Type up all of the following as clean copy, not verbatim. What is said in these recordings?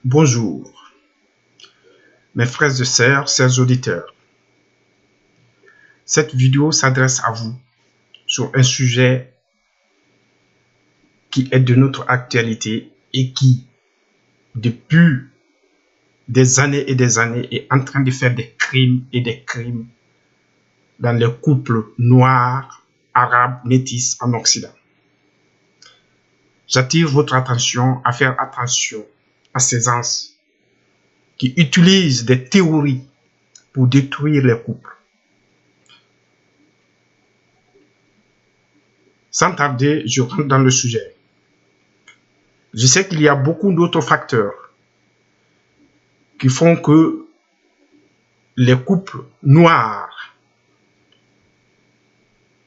Bonjour, mes frères et sœurs, chers auditeurs. Cette vidéo s'adresse à vous sur un sujet qui est de notre actualité et qui, depuis des années et des années, est en train de faire des crimes et des crimes dans les couples noirs, arabes, métis en Occident. J'attire votre attention à faire attention à ces gens qui utilisent des théories pour détruire les couples. Sans tarder, je rentre dans le sujet. Je sais qu'il y a beaucoup d'autres facteurs qui font que les couples noirs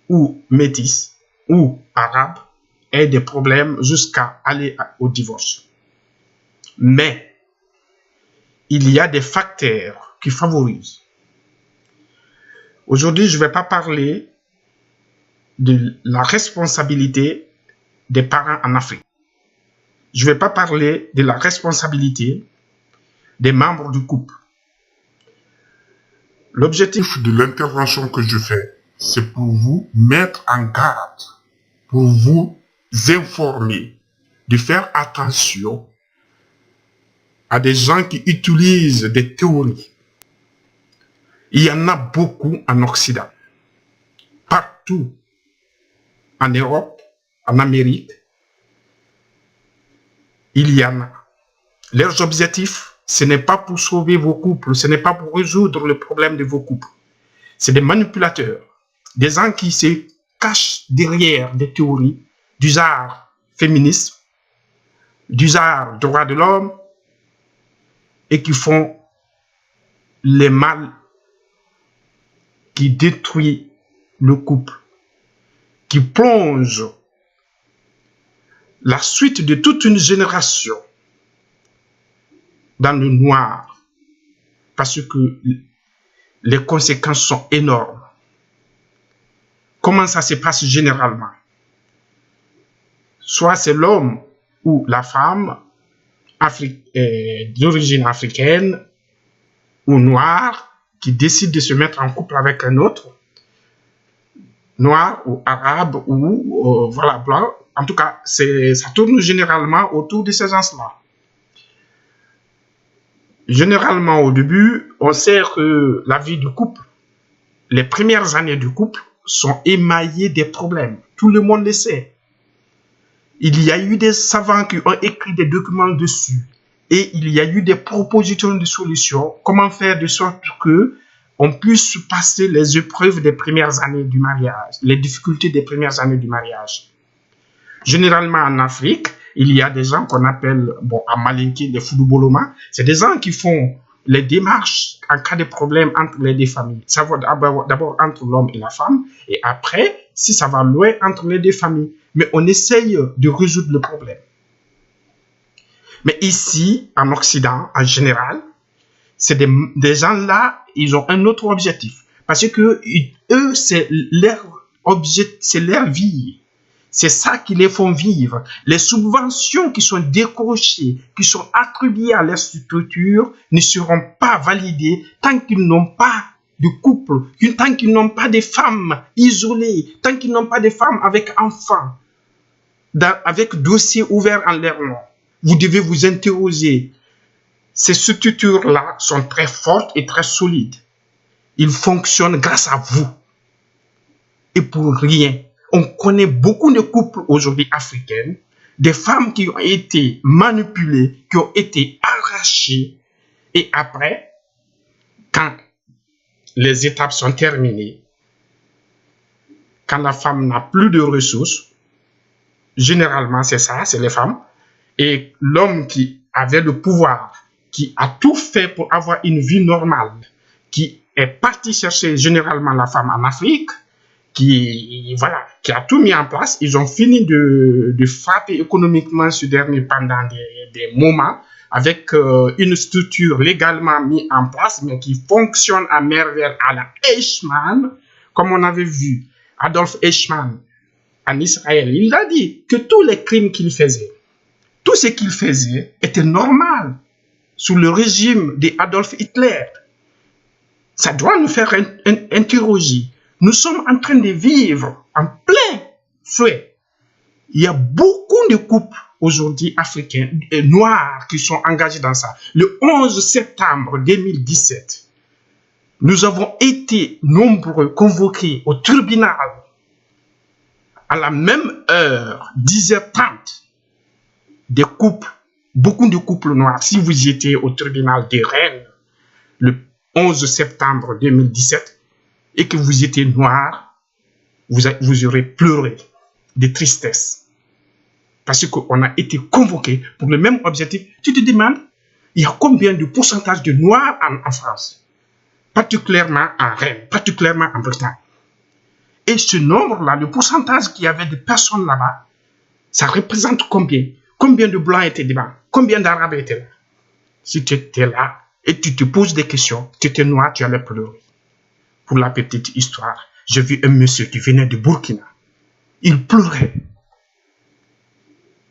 ou métis ou arabes aient des problèmes jusqu'à aller au divorce. Mais il y a des facteurs qui favorisent. Aujourd'hui, je ne vais pas parler de la responsabilité des parents en Afrique. Je ne vais pas parler de la responsabilité des membres du couple. L'objectif de l'intervention que je fais, c'est pour vous mettre en garde, pour vous informer, de faire attention à des gens qui utilisent des théories. Il y en a beaucoup en Occident, partout, en Europe, en Amérique. Il y en a. Leurs objectifs, ce n'est pas pour sauver vos couples, ce n'est pas pour résoudre le problème de vos couples. C'est des manipulateurs, des gens qui se cachent derrière des théories du genre féministe, du genre droit de l'homme, et qui font les mal, qui détruisent le couple, qui plongent la suite de toute une génération dans le noir, parce que les conséquences sont énormes. Comment ça se passe généralement? Soit c'est l'homme ou la femme d'origine africaine ou noire qui décide de se mettre en couple avec un autre, noir ou arabe ou voilà, blanc. En tout cas, ça tourne généralement autour de ces gens-là. Généralement, au début, on sait que la vie du couple, les premières années du couple sont émaillées des problèmes. Tout le monde le sait. Il y a eu des savants qui ont écrit des documents dessus. Et il y a eu des propositions de solutions. Comment faire de sorte que on puisse passer les épreuves des premières années du mariage, les difficultés des premières années du mariage. Généralement en Afrique, il y a des gens qu'on appelle, à Malinké, des Foulouboloma. C'est des gens qui font les démarches en cas de problème entre les deux familles. Ça va d'abord entre l'homme et la femme, et après, si ça va loin, entre les deux familles. Mais on essaye de résoudre le problème. Mais ici, en Occident, en général, c'est des gens-là, ils ont un autre objectif. Parce que eux, c'est leur vie. C'est ça qui les font vivre. Les subventions qui sont décrochées, qui sont attribuées à leur structure, ne seront pas validées tant qu'ils n'ont pas de couple, tant qu'ils n'ont pas de femmes isolées, tant qu'ils n'ont pas de femmes avec enfants, avec dossier ouvert en leur nom. Vous devez vous interroger. Ces structures-là sont très fortes et très solides. Ils fonctionnent grâce à vous. Et pour rien. On connaît beaucoup de couples aujourd'hui africains, des femmes qui ont été manipulées, qui ont été arrachées. Et après, quand les étapes sont terminées, quand la femme n'a plus de ressources, généralement c'est ça, c'est les femmes, et l'homme qui avait le pouvoir, qui a tout fait pour avoir une vie normale, qui est parti chercher généralement la femme en Afrique, qui a tout mis en place. Ils ont fini de frapper économiquement ce dernier pendant des moments avec une structure légalement mise en place, mais qui fonctionne à merveille à la Eichmann, comme on avait vu Adolf Eichmann en Israël. Il a dit que tous les crimes qu'il faisait, tout ce qu'il faisait était normal. sous le régime d'Adolf Hitler. Ça doit nous faire interroger. Nous sommes en train de vivre en plein fouet. Il y a beaucoup de couples aujourd'hui africains et noirs qui sont engagés dans ça. Le 11 septembre 2017, nous avons été nombreux convoqués au tribunal à la même heure, 10h30, des couples, beaucoup de couples noirs. Si vous étiez au tribunal des Rennes le 11 septembre 2017 et que vous étiez noir, vous aurez pleuré de tristesse. Parce qu'on a été convoqués pour le même objectif. Tu te demandes, il y a combien de pourcentage de noirs en France? Particulièrement en Rennes, particulièrement en Bretagne. Et ce nombre-là, le pourcentage qu'il y avait de personnes là-bas, ça représente combien? Combien de blancs étaient là? Combien d'arabes étaient là? Si tu étais là et tu te poses des questions, tu étais noir, tu allais pleurer. Pour la petite histoire, j'ai vu un monsieur qui venait de Burkina. Il pleurait.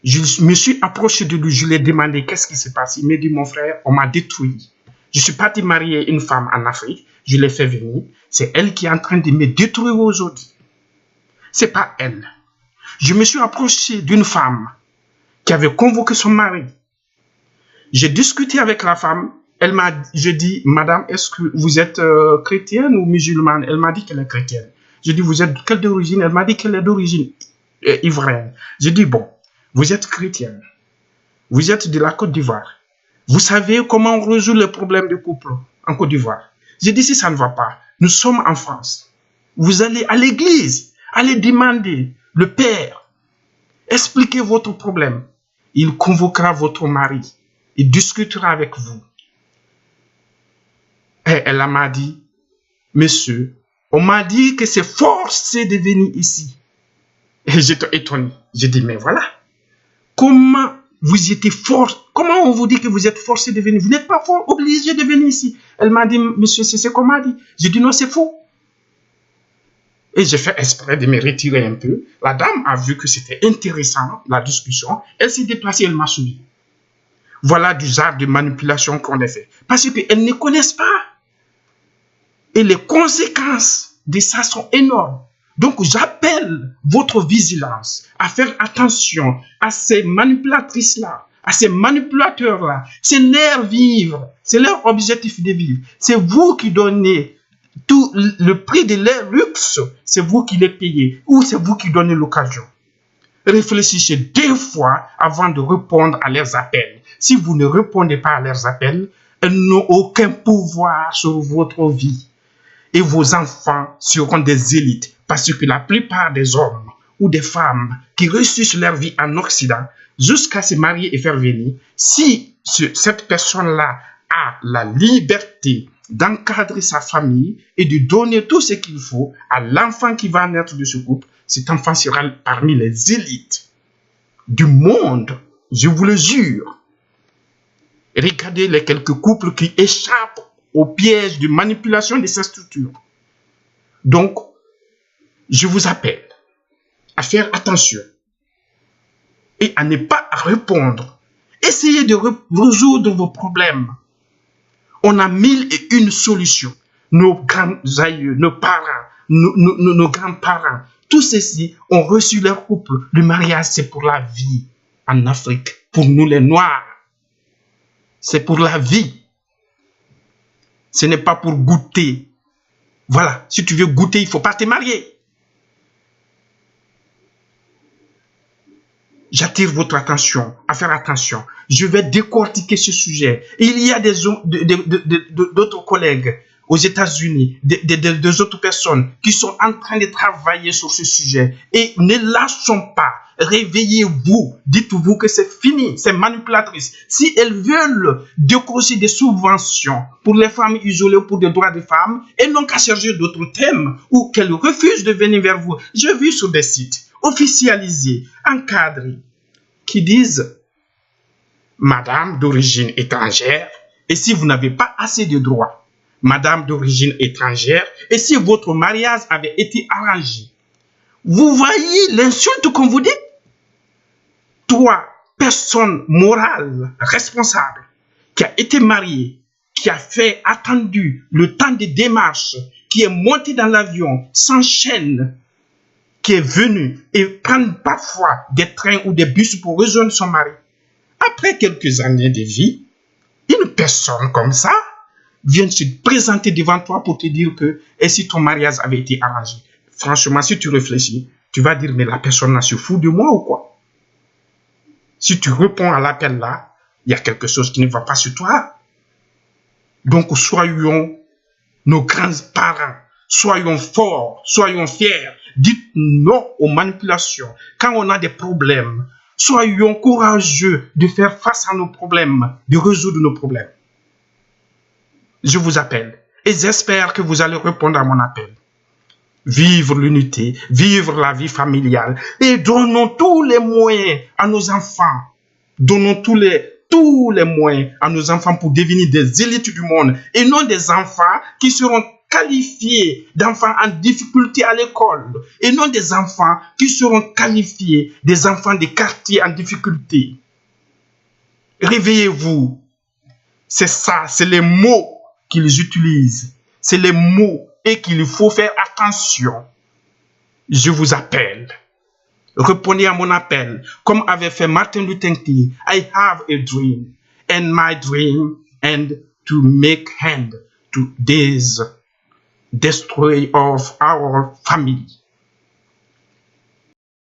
Je me suis approché de lui, je lui ai demandé qu'est-ce qui s'est passé. Il m'a dit, mon frère, on m'a détruit. Je suis parti marier une femme en Afrique, je l'ai fait venir. C'est elle qui est en train de me détruire aujourd'hui. C'est pas elle. Je me suis approché d'une femme qui avait convoqué son mari. J'ai discuté avec la femme. J'ai dit, madame, est-ce que vous êtes chrétienne ou musulmane? Elle m'a dit qu'elle est chrétienne. J'ai dit, vous êtes de quelle origine? Elle m'a dit qu'elle est d'origine ivoirienne. J'ai dit, bon, vous êtes chrétienne. Vous êtes de la Côte d'Ivoire. Vous savez comment on résout les problèmes de couple en Côte d'Ivoire? J'ai dit, si ça ne va pas, nous sommes en France. Vous allez à l'église, allez demander le père, expliquez votre problème. Il convoquera votre mari, il discutera avec vous. Et elle m'a dit, monsieur, on m'a dit que c'est forcé de venir ici. Et j'étais étonné. J'ai dit, mais voilà, comment vous étiez forcé, comment on vous dit que vous êtes forcé de venir? Vous n'êtes pas obligé de venir ici. Elle m'a dit, monsieur, c'est ce qu'on m'a dit. J'ai dit, non, c'est faux. Et j'ai fait exprès de me retirer un peu. La dame a vu que c'était intéressant, la discussion. Elle s'est déplacée, elle m'a suivi. Voilà du genre de manipulation qu'on a fait. Parce qu'elles ne connaissent pas. Et les conséquences de ça sont énormes. Donc, j'appelle votre vigilance à faire attention à ces manipulatrices-là, à ces manipulateurs-là. C'est leur vivre, c'est leur objectif de vivre. C'est vous qui donnez tout le prix de leur luxe, c'est vous qui les payez ou c'est vous qui donnez l'occasion. Réfléchissez 2 fois avant de répondre à leurs appels. Si vous ne répondez pas à leurs appels, elles n'ont aucun pouvoir sur votre vie. Et vos enfants seront des élites parce que la plupart des hommes ou des femmes qui réussissent leur vie en Occident jusqu'à se marier et faire venir, si cette personne-là a la liberté d'encadrer sa famille et de donner tout ce qu'il faut à l'enfant qui va naître de ce couple, cet enfant sera parmi les élites du monde, je vous le jure. Regardez les quelques couples qui échappent au piège de manipulation de ces structures. Donc, je vous appelle à faire attention et à ne pas répondre. Essayez de résoudre vos problèmes. On a 1001 solutions. Nos grands aïeux, nos parents, nos grands-parents, tous ceux-ci ont reçu leur couple. Le mariage, c'est pour la vie en Afrique. Pour nous les Noirs, c'est pour la vie. Ce n'est pas pour goûter. Voilà, si tu veux goûter, il ne faut pas te marier. J'attire votre attention à faire attention. Je vais décortiquer ce sujet. Il y a d'autres collègues aux États-Unis, des autres personnes qui sont en train de travailler sur ce sujet. Et ne lâchons pas. Réveillez-vous. Dites-vous que c'est fini. C'est manipulatrice. Si elles veulent décrocher des subventions pour les femmes isolées ou pour des droits des femmes, elles n'ont qu'à chercher d'autres thèmes ou qu'elles refusent de venir vers vous. J'ai vu sur des sites officialisés, encadrés, qui disent Madame d'origine étrangère, et si vous n'avez pas assez de droits, Madame d'origine étrangère, et si votre mariage avait été arrangé. Vous voyez l'insulte qu'on vous dit? Toi, personne morale, responsable, qui a été marié, qui a fait attendu le temps de démarche, qui est monté dans l'avion sans chaîne, qui est venu et prend parfois des trains ou des bus pour rejoindre son mari. Après quelques années de vie, une personne comme ça vient se présenter devant toi pour te dire que, et si ton mariage avait été arrangé? Franchement, si tu réfléchis, tu vas dire, mais la personne là se fout de moi ou quoi? Si tu réponds à l'appel là, il y a quelque chose qui ne va pas sur toi. Donc, soyons nos grands-parents, soyons forts, soyons fiers. Dites non aux manipulations. Quand on a des problèmes, soyons courageux de faire face à nos problèmes, de résoudre nos problèmes. Je vous appelle et j'espère que vous allez répondre à mon appel. Vivre l'unité, vivre la vie familiale et donnons tous les moyens à nos enfants. Donnons tous les moyens à nos enfants pour devenir des élites du monde et non des enfants qui seront qualifiés d'enfants en difficulté à l'école et non des enfants qui seront qualifiés des enfants des quartiers en difficulté. Réveillez-vous. C'est ça, c'est les mots qu'ils utilisent. C'est les mots et qu'il faut faire attention. Je vous appelle. Répondez à mon appel, comme avait fait Martin Luther King. I have a dream, and my dream and to make hand to this destroy of our family.